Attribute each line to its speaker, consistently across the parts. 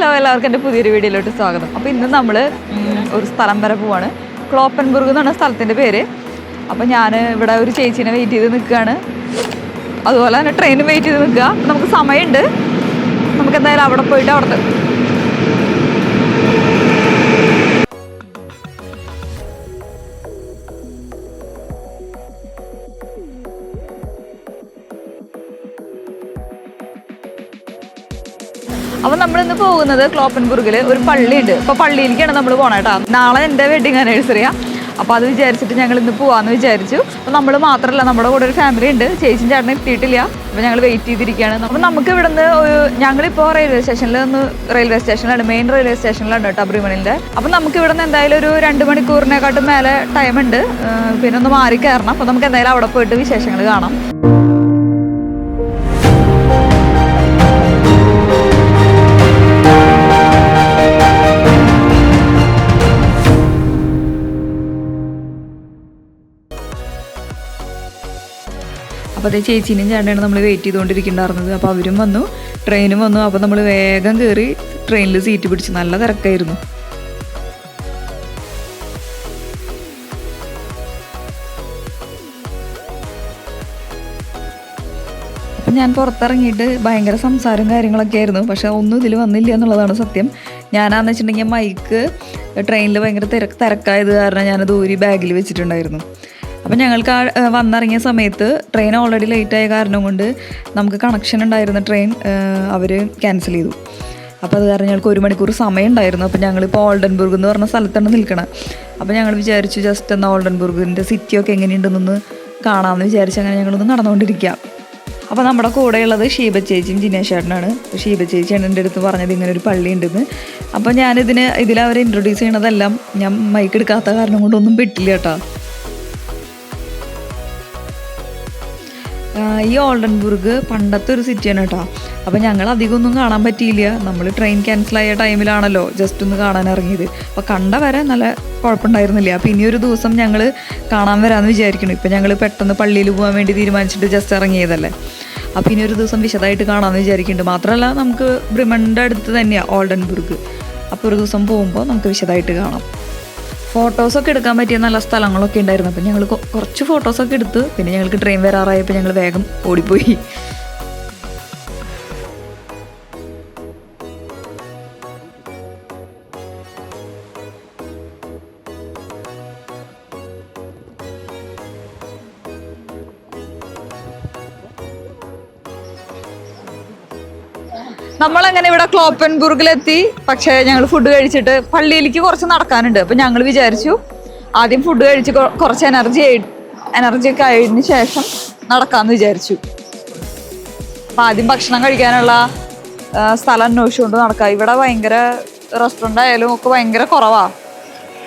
Speaker 1: Hello, എല്ലാവർക്കും എൻ്റെ പുതിയൊരു വീഡിയോയിലോട്ട് സ്വാഗതം. അപ്പോൾ ഇന്ന് നമ്മൾ ഒരു സ്ഥലം വരെ പോവാണ്. ക്ലോപ്പൻബർഗ് എന്ന് പറഞ്ഞ സ്ഥലത്തിൻ്റെ പേര്. അപ്പോൾ ഞാൻ ഇവിടെ ഒരു ചേച്ചീനെ വെയിറ്റ് ചെയ്ത് നിൽക്കുകയാണ്. അതുപോലെ തന്നെ ട്രെയിനും വെയിറ്റ് ചെയ്ത് നിൽക്കുക. നമുക്ക് സമയമുണ്ട്. നമുക്ക് എന്തായാലും അവിടെ പോയിട്ട് അവിടുത്തെ അപ്പോൾ നമ്മളിന്ന് പോകുന്നത് ക്ലോപ്പൻബർഗിൽ ഒരു പള്ളിയുണ്ട്. അപ്പോൾ പള്ളിയിലേക്കാണ് നമ്മൾ പോകണം കേട്ടോ. നാളെ എൻ്റെ വെഡിങ് ആനിവേഴ്സറിയാണ്. അപ്പോൾ അത് വിചാരിച്ചിട്ട് ഞങ്ങൾ ഇന്ന് പോകാമെന്ന് വിചാരിച്ചു. അപ്പോൾ നമ്മൾ മാത്രമല്ല, നമ്മുടെ കൂടെ ഒരു ഫാമിലി ഉണ്ട്. ചേച്ചിയും ചേട്ടനും എത്തിയിട്ടില്ല. അപ്പോൾ ഞങ്ങൾ വെയിറ്റ് ചെയ്തിരിക്കുകയാണ്. അപ്പോൾ നമുക്ക് ഇവിടുന്ന് ഞങ്ങളിപ്പോൾ റെയിൽവേ സ്റ്റേഷനിലാണ്, മെയിൻ റെയിൽവേ സ്റ്റേഷനിലാണ് കേട്ടോ, ബ്രിമണിൻ്റെ. അപ്പോൾ നമുക്ക് ഇവിടുന്ന് എന്തായാലും ഒരു 2 മണിക്കൂറിനെക്കാട്ടും മേലെ ടൈമുണ്ട്. പിന്നെ ഒന്ന് മാറി കയറണം. അപ്പോൾ നമുക്ക് എന്തായാലും അവിടെ പോയിട്ട് വിശേഷങ്ങൾ കാണാം. അപ്പോൾ അതേ ചേച്ചീനും ചേട്ടനാണ് നമ്മൾ വെയിറ്റ് ചെയ്തുകൊണ്ടിരിക്കുന്നുണ്ടായിരുന്നത്. അപ്പോൾ അവരും വന്നു, ട്രെയിനും വന്നു. അപ്പോൾ നമ്മൾ വേഗം കയറി ട്രെയിനിൽ സീറ്റ് പിടിച്ചു. നല്ല തിരക്കായിരുന്നു. അപ്പം ഞാൻ പുറത്തിറങ്ങിയിട്ട് ഭയങ്കര സംസാരവും കാര്യങ്ങളൊക്കെ ആയിരുന്നു. പക്ഷേ ഒന്നും ഇതിൽ വന്നില്ല എന്നുള്ളതാണ് സത്യം. ഞാനാന്ന് വെച്ചിട്ടുണ്ടെങ്കിൽ മൈക്ക് ട്രെയിനിൽ ഭയങ്കര തിരക്കായത് കാരണം ഞാനത് ഊരി ബാഗിൽ വെച്ചിട്ടുണ്ടായിരുന്നു. അപ്പം ഞങ്ങൾക്ക് വന്നിറങ്ങിയ സമയത്ത് ട്രെയിൻ ഓൾറെഡി ലേറ്റായ കാരണം കൊണ്ട് നമുക്ക് കണക്ഷൻ ഉണ്ടായിരുന്ന ട്രെയിൻ അവർ ക്യാൻസൽ ചെയ്തു. അപ്പോൾ അത് കാരണം ഞങ്ങൾക്ക് 1 മണിക്കൂർ സമയം ഉണ്ടായിരുന്നു. അപ്പോൾ ഞങ്ങളിപ്പോൾ ഓൾഡൻബർഗ് എന്ന് പറഞ്ഞ സ്ഥലത്താണ് നിൽക്കണം. അപ്പോൾ ഞങ്ങൾ വിചാരിച്ചു ജസ്റ്റ് എന്നാൽ ഓൾഡൻബർഗിൻ്റെ സിറ്റിയൊക്കെ എങ്ങനെയുണ്ടെന്നൊന്ന് കാണാമെന്ന് വിചാരിച്ച് അങ്ങനെ ഞങ്ങളൊന്ന് നടന്നുകൊണ്ടിരിക്കുക. അപ്പോൾ നമ്മുടെ കൂടെയുള്ളത് ഷീബ ചേച്ചിയും ജിനേഷ് ചേട്ടനാണ്. ഷീബ ചേച്ചിയാണ് എൻ്റെ അടുത്ത് പറഞ്ഞത് ഇങ്ങനെ ഒരു പള്ളി ഉണ്ടെന്ന്. അപ്പോൾ ഇതിലവർ ഇൻട്രൊഡ്യൂസ് ചെയ്യണതെല്ലാം ഞാൻ മൈക്ക് എടുക്കാത്ത കാരണം കൊണ്ടൊന്നും പെട്ടില്ല കേട്ടോ. ഈ ഓൾഡൻബർഗ് പണ്ടത്തെ ഒരു സിറ്റിയാണ് കേട്ടോ. അപ്പോൾ ഞങ്ങൾ അധികം ഒന്നും കാണാൻ പറ്റിയില്ല. നമ്മൾ ട്രെയിൻ ക്യാൻസലായ ടൈമിലാണല്ലോ ജസ്റ്റ് ഒന്ന് കാണാൻ ഇറങ്ങിയത്. അപ്പോൾ കണ്ട വരെ നല്ല കുഴപ്പമുണ്ടായിരുന്നില്ല. അപ്പോൾ ഇനിയൊരു ദിവസം ഞങ്ങൾ കാണാൻ വരാമെന്ന് വിചാരിക്കണം. ഇപ്പോൾ ഞങ്ങൾ പെട്ടെന്ന് പള്ളിയിൽ പോകാൻ വേണ്ടി തീരുമാനിച്ചിട്ട് ജസ്റ്റ് ഇറങ്ങിയതല്ലേ. അപ്പോൾ ഇനിയൊരു ദിവസം വിശദമായിട്ട് കാണാമെന്ന് വിചാരിക്കുന്നുണ്ട്. മാത്രമല്ല നമുക്ക് ബ്രിമണിൻ്റെ അടുത്ത് തന്നെയാണ് ഓൾഡൻബർഗ്. അപ്പോൾ ഒരു ദിവസം പോകുമ്പോൾ നമുക്ക് വിശദമായിട്ട് കാണാം. ഫോട്ടോസൊക്കെ എടുക്കാൻ പറ്റിയ നല്ല സ്ഥലങ്ങളൊക്കെ ഉണ്ടായിരുന്നു. അപ്പം ഞങ്ങൾ കുറച്ച് ഫോട്ടോസൊക്കെ എടുത്ത് പിന്നെ ഞങ്ങൾക്ക് ട്രെയിൻ വരാറായപ്പോൾ ഞങ്ങൾ വേഗം ഓടിപ്പോയി. നമ്മളങ്ങനെ ഇവിടെ ക്ലോപ്പൻബർഗിലെത്തി. പക്ഷേ ഞങ്ങൾ ഫുഡ് കഴിച്ചിട്ട് പള്ളിയിലേക്ക് കുറച്ച് നടക്കാനുണ്ട്. അപ്പം ഞങ്ങൾ വിചാരിച്ചു ആദ്യം ഫുഡ് കഴിച്ച് കുറച്ച് എനർജി ഒക്കെ ആയതിന് ശേഷം നടക്കാമെന്ന് വിചാരിച്ചു. അപ്പം ആദ്യം ഭക്ഷണം കഴിക്കാനുള്ള സ്ഥലം അന്വേഷിച്ചുകൊണ്ട് നടക്കാം. ഇവിടെ ഭയങ്കര റെസ്റ്റോറൻ്റ് ആയാലും ഒക്കെ ഭയങ്കര കുറവാണ്.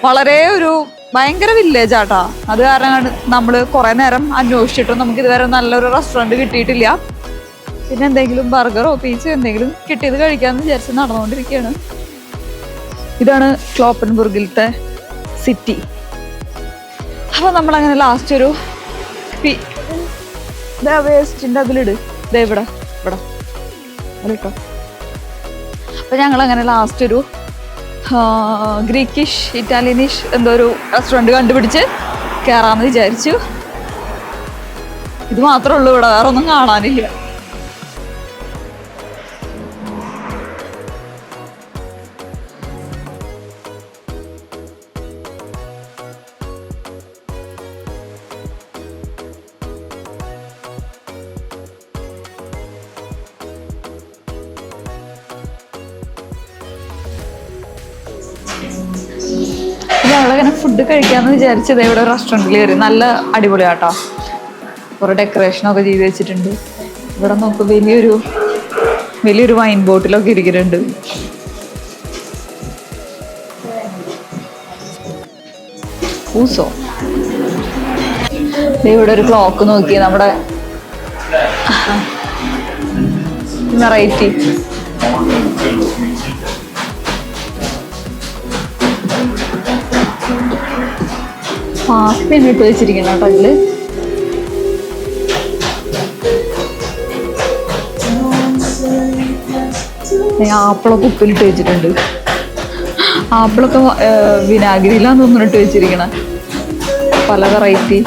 Speaker 1: വളരെ ഭയങ്കര വില്ലേജ് ആട്ടാ. അത് കാരണം നമ്മൾ കുറേ നേരം അന്വേഷിച്ചിട്ടും നമുക്ക് ഇതുവരെ നല്ലൊരു റെസ്റ്റോറൻറ്റ് കിട്ടിയിട്ടില്ല. പിന്നെ എന്തെങ്കിലും ബർഗറോ പിസ്സയോ എന്തെങ്കിലും കിട്ടിയത് കഴിക്കാമെന്ന് വിചാരിച്ച് നടന്നുകൊണ്ടിരിക്കുകയാണ്. ഇതാണ് ക്ലോപ്പൻബർഗിലത്തെ സിറ്റി. അപ്പോൾ നമ്മളങ്ങനെ ലാസ്റ്റ് ഒരു വേസ്റ്റിൻ്റെ അതിലിട് ഇവിടെ കേട്ടോ. അപ്പോൾ ഞങ്ങളങ്ങനെ ലാസ്റ്റ് ഒരു ഗ്രീക്കിഷ് ഇറ്റാലിയനിഷ് എന്തോ ഒരു റെസ്റ്റോറൻറ്റ് കണ്ടുപിടിച്ച് കയറാമെന്ന് വിചാരിച്ചു. ഇത് മാത്രമേ ഉള്ളൂ ഇവിടെ, വേറെ ഒന്നും കാണാനില്ല. ഞങ്ങളങ്ങനെ ഫുഡ് കഴിക്കാമെന്ന് വിചാരിച്ചത് ഇവിടെ റെസ്റ്റോറൻറ്റിൽ കയറി. നല്ല അടിപൊളിയാട്ടോ. കുറേ ഡെക്കറേഷനൊക്കെ ചെയ്ത് വെച്ചിട്ടുണ്ട്. ഇവിടെ നോക്ക് വലിയൊരു വൈൻ ബോട്ടിലൊക്കെ ഇരിക്കുന്നുണ്ട്. ഊസോ ഇവിടെ ഒരു ക്ലോക്ക് നോക്കി, നമ്മുടെ വെറൈറ്റി. പാസ്ത ഇട്ട് വെച്ചിരിക്കണം കേട്ടോ ഇതില്. ആപ്പിളൊക്കെ ഉപ്പിലിട്ട് വെച്ചിട്ടുണ്ട്. ആപ്പിളൊക്കെ വിനാഗിരിയിലാന്ന് തോന്നിട്ട് വെച്ചിരിക്കണ പല വെറൈറ്റി.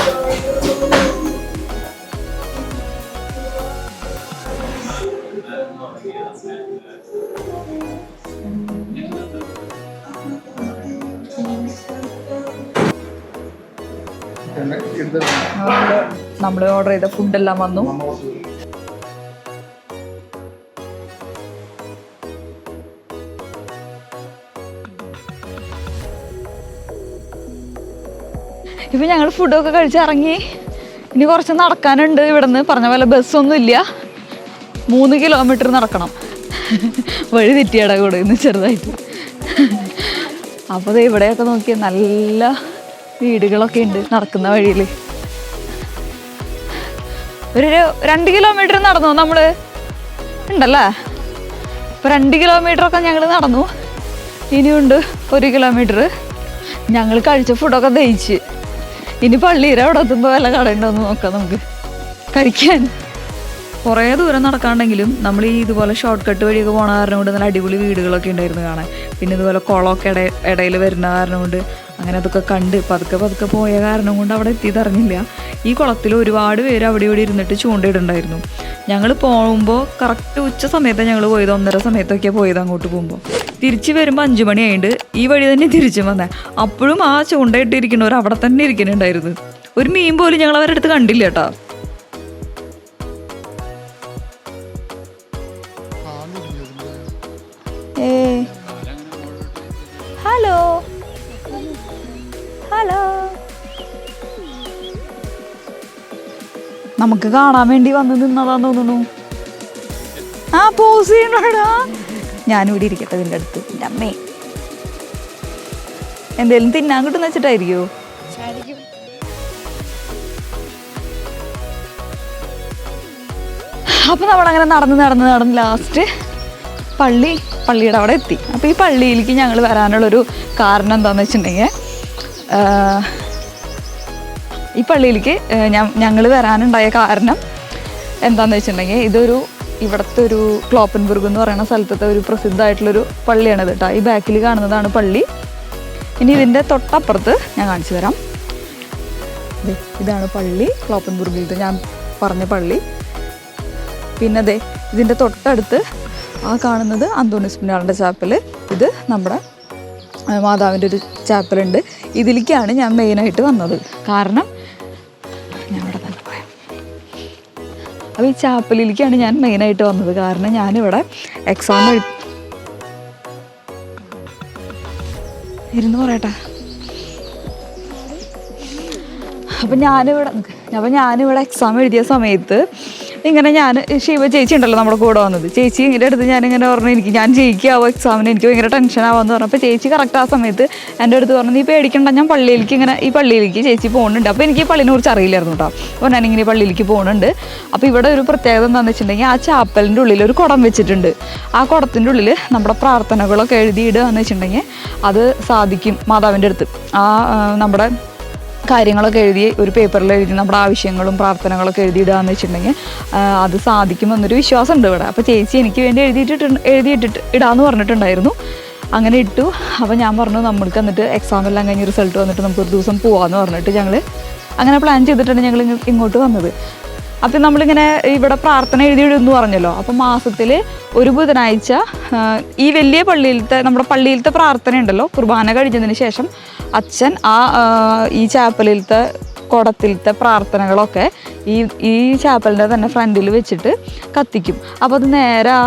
Speaker 1: നമ്മൾ ഓർഡർ ചെയ്ത ഫുഡെല്ലാം വന്നു. ഇപ്പം ഞങ്ങൾ ഫുഡൊക്കെ കഴിച്ചിറങ്ങി. ഇനി കുറച്ച് നടക്കാനുണ്ട്. ഇവിടുന്ന് പറഞ്ഞ പോലെ ബസ്സൊന്നും ഇല്ല. 3 കിലോമീറ്റർ നടക്കണം. വഴി തെറ്റിയട കൂടെ ഇന്ന് ചെറുതായിട്ട്. അപ്പോൾ ഇവിടെയൊക്കെ നോക്കിയാൽ നല്ല വീടുകളൊക്കെ ഉണ്ട് നടക്കുന്ന വഴിയിൽ. ഒരു 2 കിലോമീറ്റർ നടന്നു നമ്മൾ ഉണ്ടല്ലേ. ഇപ്പോൾ 2 കിലോമീറ്ററൊക്കെ ഞങ്ങൾ നടന്നു. ഇനിയുണ്ട് 1 കിലോമീറ്റർ. ഞങ്ങൾ കഴിച്ച ഫുഡൊക്കെ ദഹിച്ച്. ഇനി പള്ളിയിൽ അവിടെ എത്തുമ്പോൾ വല്ല കടയുണ്ടോയെന്ന് നോക്കാം നമുക്ക് കഴിക്കാൻ. കുറേ ദൂരം നടക്കാണ്ടെങ്കിലും നമ്മൾ ഈ ഇതുപോലെ ഷോർട്ട് കട്ട് വഴിയൊക്കെ പോകണ കാരണം കൊണ്ട് നല്ല അടിപൊളി വീടുകളൊക്കെ ഉണ്ടായിരുന്നു കാണാൻ. പിന്നെ ഇതുപോലെ കുളമൊക്കെ ഇടയിൽ വരുന്ന കാരണം കൊണ്ട് അങ്ങനെ അതൊക്കെ കണ്ട് പതുക്കെ പോയ കാരണം കൊണ്ട് അവിടെ എത്തിയതറിഞ്ഞില്ല. ഈ കുളത്തിൽ ഒരുപാട് പേര് അവിടെ ഇവിടെ ഇരുന്നിട്ട് ചൂണ്ടയിടുണ്ടായിരുന്നു. ഞങ്ങൾ പോകുമ്പോൾ കറക്റ്റ് ഉച്ച സമയത്താണ് ഞങ്ങൾ പോയത്. 1:30 സമയത്തൊക്കെയാണ് പോയത് അങ്ങോട്ട് പോകുമ്പോൾ. തിരിച്ച് വരുമ്പോൾ 5 മണിയായിട്ട് ഈ വഴി തന്നെ തിരിച്ചു വന്നേ. അപ്പോഴും ആ ചൂണ്ടയിട്ടിരിക്കുന്നവർ അവിടെ തന്നെ ഇരിക്കുന്നുണ്ടായിരുന്നു. ഒരു മീൻ പോലും ഞങ്ങൾ അവരുടെ അടുത്ത് കണ്ടില്ല കേട്ടോ. ഹലോ ഹലോ, നമുക്ക് കാണാൻ വേണ്ടി വന്ന് നിന്നതാന്ന് തോന്നുന്നു. ആ പോസ് ചെയ്യണോടാ. ഞാനിവിടെ ഇരിക്കട്ടെ ഇതിൻ്റെ അടുത്ത്. എൻ്റെ അമ്മേ, എന്തേലും തിന്നാൻ കിട്ടുന്ന വെച്ചിട്ടായിരിക്കോ? അപ്പൊ നമ്മളങ്ങനെ നടന്ന് ലാസ്റ്റ് പള്ളിയുടെ അവിടെ എത്തി. അപ്പോൾ ഈ പള്ളിയിലേക്ക് ഞങ്ങൾ വരാനുള്ളൊരു കാരണം എന്താണെന്ന് വെച്ചിട്ടുണ്ടെങ്കിൽ, ഈ പള്ളിയിലേക്ക് ഞങ്ങൾ വരാനുണ്ടായ കാരണം എന്താണെന്ന് വെച്ചിട്ടുണ്ടെങ്കിൽ, ഇവിടുത്തെ ഒരു ക്ലോപ്പൻബർഗ് എന്ന് പറയുന്ന സ്ഥലത്തെ ഒരു പ്രസിദ്ധമായിട്ടുള്ളൊരു പള്ളിയാണിത് കേട്ടോ. ഈ ബാക്കിൽ കാണുന്നതാണ് പള്ളി. ഇനി ഇതിൻ്റെ തൊട്ടപ്പുറത്ത് ഞാൻ കാണിച്ചു തരാം. ഇതാണ് പള്ളി, ക്ലോപ്പൻബർഗിലത്തെ ഞാൻ പറഞ്ഞ പള്ളി. പിന്നെ ഇതിൻ്റെ തൊട്ടടുത്ത് ആ കാണുന്നത് അന്തോണീസ് പുണ്യാളൻ്റെ ചാപ്പൽ. ഇത് നമ്മുടെ മാതാവിൻ്റെ ഒരു ചാപ്പലുണ്ട്. ഇതിലേക്കാണ് ഞാൻ മെയിനായിട്ട് വന്നത്. കാരണം ഞാൻ ഇവിടെ തന്നെ പോയാം. അപ്പോൾ ഈ ചാപ്പലിലേക്കാണ് ഞാൻ മെയിനായിട്ട് വന്നത്. കാരണം ഞാനിവിടെ എക്സാം ഇരുന്ന് പറയട്ടെ. അപ്പം ഞാനിവിടെ എക്സാം എഴുതിയ സമയത്ത് ഇങ്ങനെ ശിവ ചേച്ചി ഉണ്ടല്ലോ നമ്മുടെ കൂടെ വന്നത്. ചേച്ചി ഇങ്ങനെ അടുത്ത് ഞാനിങ്ങനെ പറഞ്ഞു, ഞാൻ ജയിക്കാവോ എക്സാമിന്, എനിക്ക് ഭയങ്കര ടെൻഷനാവാന്ന് പറഞ്ഞു. അപ്പോൾ ചേച്ചി കറക്റ്റ് ആ സമയത്ത് എൻ്റെ അടുത്ത് പറഞ്ഞു, നീ പേടിക്കണ്ട, ഞാൻ ഈ പള്ളിയിലേക്ക് ചേച്ചി പോകുന്നുണ്ട്. അപ്പോൾ എനിക്ക് ഈ പള്ളിനെ കുറിച്ച് അറിയില്ലായിരുന്നു കേട്ടോ. അപ്പോൾ ഞാനിങ്ങനെ ഈ പള്ളിയിലേക്ക് പോകുന്നുണ്ട്. അപ്പോൾ ഇവിടെ ഒരു പ്രത്യേകത എന്താണെന്ന് വെച്ചിട്ടുണ്ടെങ്കിൽ, ആ ചാപ്പലിൻ്റെ ഉള്ളിൽ ഒരു കുടം വെച്ചിട്ടുണ്ട്. ആ കുടത്തിൻ്റെ ഉള്ളിൽ നമ്മുടെ പ്രാർത്ഥനകളൊക്കെ എഴുതിയിടുക എന്ന് വെച്ചിട്ടുണ്ടെങ്കിൽ അത് സാധിക്കും. മാതാവിൻ്റെ അടുത്ത് നമ്മുടെ കാര്യങ്ങളൊക്കെ എഴുതി ഒരു പേപ്പറിൽ എഴുതി നമ്മുടെ ആവശ്യങ്ങളും പ്രാർത്ഥനകളൊക്കെ എഴുതിയിടുക എന്ന് വെച്ചിട്ടുണ്ടെങ്കിൽ അത് സാധിക്കുമെന്നൊരു വിശ്വാസമുണ്ട് ഇവിടെ. അപ്പോൾ ചേച്ചി എനിക്ക് വേണ്ടി എഴുതിയിട്ടിട്ട് ഇടാമെന്ന് പറഞ്ഞിട്ടുണ്ടായിരുന്നു. അങ്ങനെ ഇട്ടു. അപ്പോൾ ഞാൻ പറഞ്ഞു, നമ്മൾക്ക് എന്നിട്ട് എക്സാം എല്ലാം കഴിഞ്ഞ് റിസൾട്ട് വന്നിട്ട് നമുക്കൊരു ദിവസം പോകാമെന്ന് പറഞ്ഞിട്ട് ഞങ്ങൾ അങ്ങനെ പ്ലാൻ ചെയ്തിട്ടാണ് ഞങ്ങൾ ഇങ്ങോട്ട് വന്നത്. അപ്പം നമ്മളിങ്ങനെ ഇവിടെ പ്രാർത്ഥന എഴുതിയിടുമെന്ന് പറഞ്ഞല്ലോ. അപ്പം മാസത്തിൽ ഒരു ബുധനാഴ്ച ഈ വലിയ നമ്മുടെ പള്ളിയിലത്തെ പ്രാർത്ഥന ഉണ്ടല്ലോ, കുർബാന കഴിഞ്ഞതിന് ശേഷം അച്ഛൻ ഈ ചാപ്പലിലത്തെ കുടത്തിലത്തെ പ്രാർത്ഥനകളൊക്കെ ഈ ചാപ്പലിൻ്റെ തന്നെ ഫ്രണ്ടിൽ വെച്ചിട്ട് കത്തിക്കും. അപ്പോൾ അത് നേരെ ആ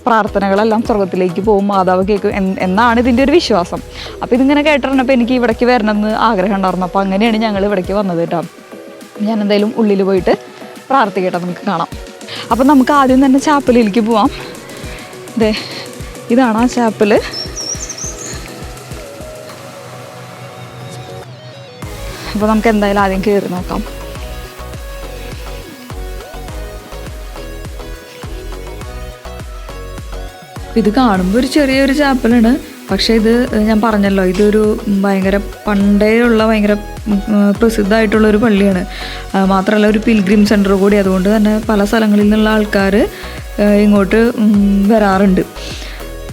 Speaker 1: പ്രാർത്ഥനകളെല്ലാം സ്വർഗത്തിലേക്ക് പോകും, മാതാവ് കേൾക്കും എന്നാണ് ഇതിൻ്റെ ഒരു വിശ്വാസം. അപ്പോൾ ഇതിങ്ങനെ കേട്ടിരുന്നപ്പോൾ എനിക്ക് ഇവിടേക്ക് വരണമെന്ന് ആഗ്രഹം ഉണ്ടായിരുന്നു. അപ്പോൾ അങ്ങനെയാണ് ഞങ്ങൾ ഇവിടേക്ക് വന്നത് കേട്ടോ. ഞാൻ എന്തായാലും ഉള്ളിൽ പോയിട്ട് പ്രാർത്ഥിക്കട്ടെ, നമുക്ക് കാണാം. അപ്പം നമുക്ക് ആദ്യം തന്നെ ചാപ്പലിലേക്ക് പോവാം. ഇതാണ് ആ ചാപ്പല്. അപ്പോൾ നമുക്ക് എന്തായാലും ആദ്യം കയറി നോക്കാം. ഇത് കാണുമ്പോൾ ഒരു ചെറിയൊരു ചാപ്പലാണ്, പക്ഷേ ഇത് ഞാൻ പറഞ്ഞല്ലോ, ഇതൊരു ഭയങ്കര പണ്ടേ ഉള്ള ഭയങ്കര പ്രസിദ്ധമായിട്ടുള്ളൊരു പള്ളിയാണ്. മാത്രമല്ല ഒരു പിൽഗ്രിം സെൻറ്റർ കൂടി. അതുകൊണ്ട് തന്നെ പല സ്ഥലങ്ങളിൽ നിന്നുള്ള ആൾക്കാർ ഇങ്ങോട്ട് വരാറുണ്ട്.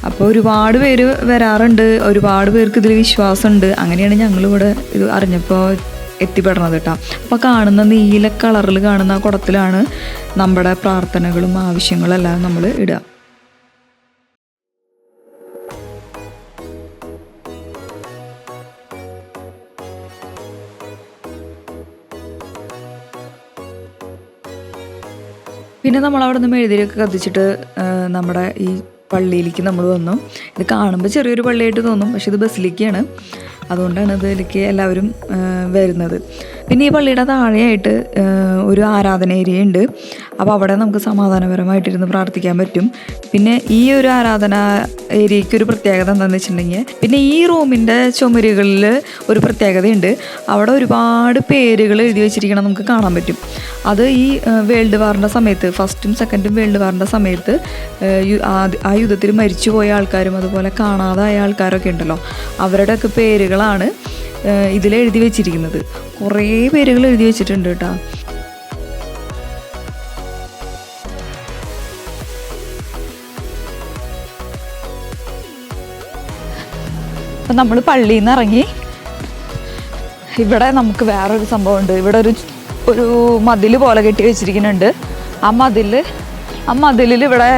Speaker 1: അപ്പോൾ ഒരുപാട് പേര് വരാറുണ്ട്, ഒരുപാട് പേർക്ക് ഇതിൽ വിശ്വാസമുണ്ട്. അങ്ങനെയാണ് ഞങ്ങളിവിടെ ഇത് അറിഞ്ഞപ്പോൾ എത്തിപ്പെടണത് കേട്ടോ. അപ്പോൾ കാണുന്ന നീല കളറിൽ കാണുന്ന കുടത്തിലാണ് നമ്മുടെ പ്രാർത്ഥനകളും ആവശ്യങ്ങളെല്ലാം നമ്മൾ ഇടുക. പിന്നെ നമ്മളവിടെ നിന്ന് മെഴുതിരിയൊക്കെ കത്തിച്ചിട്ട് നമ്മുടെ ഈ പള്ളിയിലേക്ക് നമ്മൾ വന്നു. ഇത് കാണുമ്പോൾ ചെറിയൊരു പള്ളിയായിട്ട് തോന്നും, പക്ഷെ ഇത് ബസിലിക്കയാണ്. അതുകൊണ്ടാണ് ഇതിലേക്ക് എല്ലാവരും വരുന്നത്. പിന്നെ ഈ പള്ളിയുടെ താഴെയായിട്ട് ഒരു ആരാധന ഏരിയ ഉണ്ട്. അപ്പോൾ അവിടെ നമുക്ക് സമാധാനപരമായിട്ടിരുന്ന് പ്രാർത്ഥിക്കാൻ പറ്റും. പിന്നെ ഈ ഒരു ആരാധന ഏരിയയ്ക്ക് ഒരു പ്രത്യേകത എന്താണെന്ന് വെച്ചിട്ടുണ്ടെങ്കിൽ, പിന്നെ ഈ റൂമിൻ്റെ ചുമരുകളിൽ ഒരു പ്രത്യേകതയുണ്ട്. അവിടെ ഒരുപാട് പേരുകൾ എഴുതി വെച്ചിരിക്കണം നമുക്ക് കാണാൻ പറ്റും. അത് ഈ വേൾഡ് വാറിൻ്റെ സമയത്ത്, ഫസ്റ്റും സെക്കൻഡും വേൾഡ് വാറിൻ്റെ സമയത്ത് ആ യുദ്ധത്തിൽ മരിച്ചുപോയ ആൾക്കാരും അതുപോലെ കാണാതായ ആൾക്കാരൊക്കെ ഉണ്ടല്ലോ, അവരുടെയൊക്കെ പേരുകളാണ് ഇതിലെഴുതി വെച്ചിരിക്കുന്നത്. കുറേ പേരുകൾ എഴുതി വെച്ചിട്ടുണ്ട് കേട്ടോ. അപ്പം നമ്മൾ പള്ളിയിൽ നിന്ന് ഇറങ്ങി ഇവിടെ നമുക്ക് വേറൊരു സംഭവമുണ്ട്. ഇവിടെ ഒരു മതിൽ പോലെ കെട്ടി വെച്ചിരിക്കുന്നുണ്ട്. ആ മതിലിൽ ഇവിടെ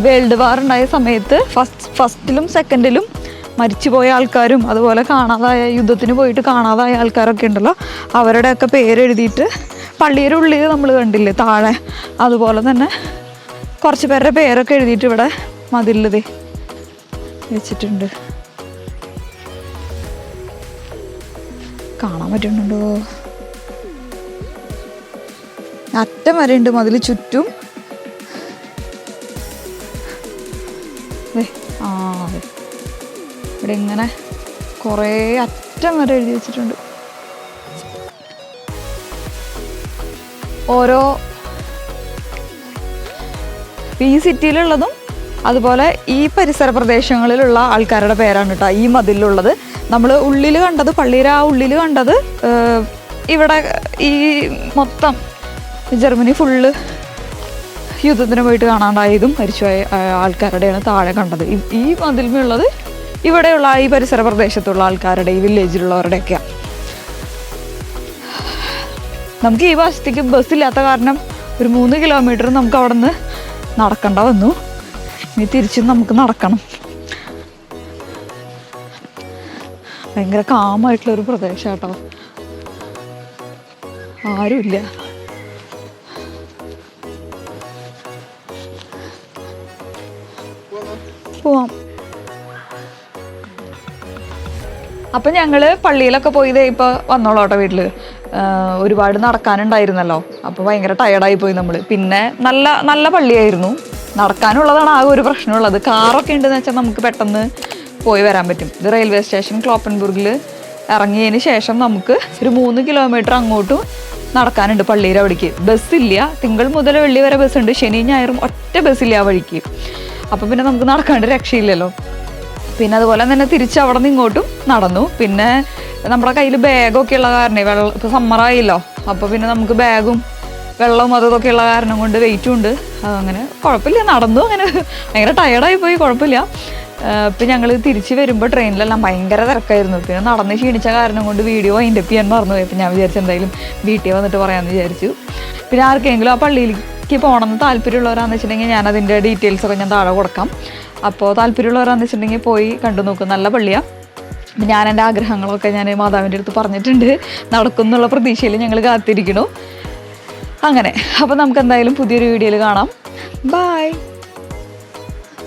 Speaker 1: വേൾഡ് വാർ ഉണ്ടായ സമയത്ത് ഫസ്റ്റിലും സെക്കൻഡിലും മരിച്ചുപോയ ആൾക്കാരും അതുപോലെ കാണാതായ, യുദ്ധത്തിന് പോയിട്ട് കാണാതായ ആൾക്കാരൊക്കെ ഉണ്ടല്ലോ, അവരുടെയൊക്കെ പേരെഴുതിയിട്ട് പള്ളിയുടെ ഉള്ളിൽ നമ്മൾ കണ്ടില്ലേ താഴെ, അതുപോലെ തന്നെ കുറച്ച് പേരുടെ പേരൊക്കെ എഴുതിയിട്ട് ഇവിടെ മതിലിൽ വെച്ചിട്ടുണ്ട്. കാണാൻ പറ്റുന്നുണ്ടോ? അറ്റം വരെ ഉണ്ട് മതിൽ ചുറ്റും. ഇവിടെ ഇങ്ങനെ കുറേ അറ്റം വരെ എഴുതി വെച്ചിട്ടുണ്ട്. ഓരോ ഈ സിറ്റിയിലുള്ളതും അതുപോലെ ഈ പരിസര പ്രദേശങ്ങളിലുള്ള ആൾക്കാരുടെ പേരാണ് കേട്ടോ ഈ മതിലുള്ളത്. നമ്മൾ ഉള്ളിൽ കണ്ടത്, പള്ളിയുടെ ആ ഉള്ളിൽ കണ്ടത്, ഇവിടെ ഈ മൊത്തം ജർമ്മനി ഫുള്ള് യുദ്ധത്തിന് പോയിട്ട് കാണാണ്ടായതും മരിച്ചുപോയ ആൾക്കാരുടെയാണ് താഴെ കണ്ടത്. ഈ മതിലുള്ളത് ഇവിടെയുള്ള ഈ പരിസര പ്രദേശത്തുള്ള ആൾക്കാരുടെ, ഈ വില്ലേജിലുള്ളവരുടെയൊക്കെയാണ്. നമുക്ക് ഈ വശത്തേക്ക് ബസ്സില്ലാത്ത കാരണം ഒരു 3 കിലോമീറ്റർ നമുക്ക് അവിടെ നിന്ന് നടക്കേണ്ട വന്നു. ഇനി തിരിച്ചും നമുക്ക് നടക്കണം. ഭയങ്കര കാമായിട്ടുള്ളൊരു പ്രദേശം കേട്ടോ, ആരുമില്ല. പോവാം. അപ്പം ഞങ്ങൾ പള്ളിയിലൊക്കെ പോയി ഇപ്പോൾ വന്നോളൂ കേട്ടോ വീട്ടിൽ. ഒരുപാട് നടക്കാനുണ്ടായിരുന്നല്ലോ, അപ്പോൾ ഭയങ്കര ടയർഡായി പോയി നമ്മൾ. പിന്നെ നല്ല പള്ളിയായിരുന്നു. നടക്കാനുള്ളതാണ് ആകെ ഒരു പ്രശ്നമുള്ളത്. കാറൊക്കെ ഉണ്ടെന്ന് വെച്ചാൽ നമുക്ക് പെട്ടെന്ന് പോയി വരാൻ പറ്റും. ഇത് റെയിൽവേ സ്റ്റേഷൻ ക്ലോപ്പൻബുർഗിൽ ഇറങ്ങിയതിന് ശേഷം നമുക്ക് ഒരു 3 കിലോമീറ്റർ അങ്ങോട്ടും നടക്കാനുണ്ട് പള്ളിയുടെ അവിടേക്ക്. ബസ്സില്ല, തിങ്കൾ മുതൽ വെള്ളി വരെ ബസ്സുണ്ട്, ശനിയും ഞായറും ഒറ്റ ബസ്സില്ല ആ വഴിക്ക്. അപ്പോൾ പിന്നെ നമുക്ക് നടക്കാണ്ട് രക്ഷയില്ലല്ലോ. പിന്നെ അതുപോലെ തന്നെ തിരിച്ച് അവിടെ നിന്ന് ഇങ്ങോട്ടും നടന്നു. പിന്നെ നമ്മുടെ കയ്യിൽ ബാഗൊക്കെ ഉള്ള കാരണം, ഇപ്പോൾ സമ്മറായില്ലോ, അപ്പോൾ പിന്നെ നമുക്ക് ബാഗും വെള്ളവും അതൊക്കെ ഉള്ള കാരണം കൊണ്ട് വെയിറ്റും ഉണ്ട്. അങ്ങനെ കുഴപ്പമില്ല, നടന്നു. അങ്ങനെ ഭയങ്കര ടയർഡായി പോയി, കുഴപ്പമില്ല. ഇപ്പം ഞങ്ങൾ തിരിച്ച് വരുമ്പോൾ ട്രെയിനിലെല്ലാം ഭയങ്കര തിരക്കായിരുന്നു. പിന്നെ നടന്ന് ക്ഷീണിച്ച കാരണം കൊണ്ട് വീഡിയോ വൈൻഡപ്പ് ചെയ്യാൻ മറന്നു പോയി. അപ്പം ഞാൻ വിചാരിച്ചു എന്തായാലും വീട്ടിൽ വന്നിട്ട് പറയാമെന്ന് വിചാരിച്ചു. പിന്നെ ആർക്കെങ്കിലും ആ പള്ളിയിലേക്ക് പോകണമെന്ന് താല്പര്യമുള്ളവരാണെന്ന് വെച്ചിട്ടുണ്ടെങ്കിൽ ഞാൻ അതിൻ്റെ ഡീറ്റെയിൽസൊക്കെ ഞാൻ താഴെ കൊടുക്കാം. അപ്പോൾ താല്പര്യമുള്ളവരാണെന്ന് വെച്ചിട്ടുണ്ടെങ്കിൽ പോയി കണ്ടു നോക്കും, നല്ല പള്ളിയാണ്. ഞാൻ എൻ്റെ ആഗ്രഹങ്ങളൊക്കെ ഞാൻ മാതാവിൻ്റെ അടുത്ത് പറഞ്ഞിട്ടുണ്ട്. നടക്കുന്നുള്ള പ്രതീക്ഷയിൽ ഞങ്ങൾ കാത്തിരിക്കണു. അങ്ങനെ അപ്പോൾ നമുക്ക് എന്തായാലും പുതിയൊരു വീഡിയോയിൽ കാണാം. ബൈ.